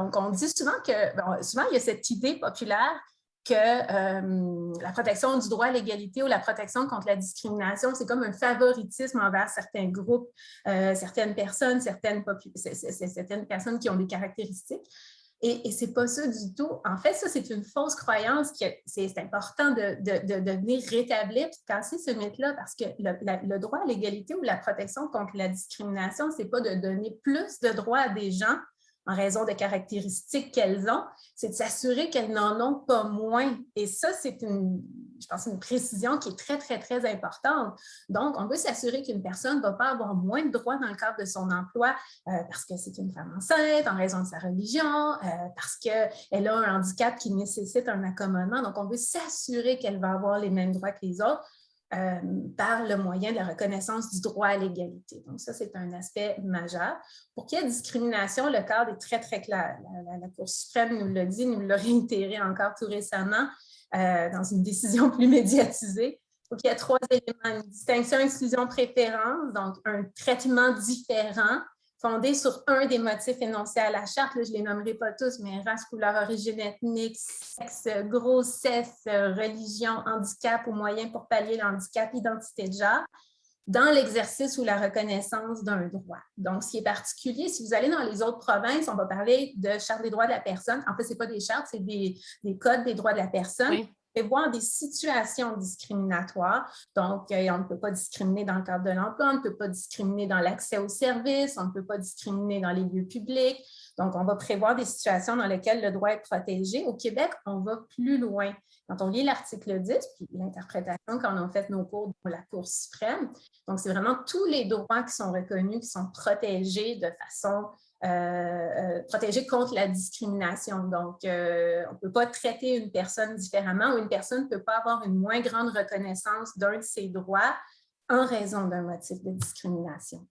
Donc, on dit souvent que, bon, souvent, il y a cette idée populaire que la protection du droit à l'égalité ou la protection contre la discrimination, c'est comme un favoritisme envers certains groupes, certaines personnes, certaines personnes qui ont des caractéristiques. Et ce n'est pas ça du tout. En fait, ça, c'est une fausse croyance que c'est important de venir rétablir et de casser ce mythe-là parce que le droit à l'égalité ou la protection contre la discrimination, ce n'est pas de donner plus de droits à des gens en raison de caractéristiques qu'elles ont, c'est de s'assurer qu'elles n'en ont pas moins. Et ça, c'est je pense, une précision qui est très, très, très importante. Donc, on veut s'assurer qu'une personne ne va pas avoir moins de droits dans le cadre de son emploi parce que c'est une femme enceinte, en raison de sa religion, parce qu'elle a un handicap qui nécessite un accommodement. Donc, on veut s'assurer qu'elle va avoir les mêmes droits que les autres. Par le moyen de la reconnaissance du droit à l'égalité. Donc, ça, c'est un aspect majeur. Pour qu'il y ait discrimination, le cadre est très, très clair. La Cour suprême nous l'a dit, nous l'a réitéré encore tout récemment dans une décision plus médiatisée. Il faut qu'il y ait 3 éléments. Une distinction, exclusion, préférence, donc un traitement différent fondé sur un des motifs énoncés à la charte. Là, je ne les nommerai pas tous, mais race, couleur, origine ethnique, sexe, grossesse, religion, handicap ou moyen pour pallier le handicap, identité de genre, dans l'exercice ou la reconnaissance d'un droit. Donc, ce qui est particulier, si vous allez dans les autres provinces, on va parler de Charte des droits de la personne. En fait, ce n'est pas des chartes, c'est des codes des droits de la personne. Oui. Prévoir des situations discriminatoires. Donc, on ne peut pas discriminer dans le cadre de l'emploi, on ne peut pas discriminer dans l'accès aux services, on ne peut pas discriminer dans les lieux publics. Donc, on va prévoir des situations dans lesquelles le droit est protégé. Au Québec, on va plus loin. Quand on lit l'article 10, puis l'interprétation qu'on a fait nos cours dans la Cour suprême, donc c'est vraiment tous les droits qui sont reconnus, qui sont protégés de façon protégés contre la discrimination. Donc, on ne peut pas traiter une personne différemment ou une personne ne peut pas avoir une moins grande reconnaissance d'un de ses droits en raison d'un motif de discrimination.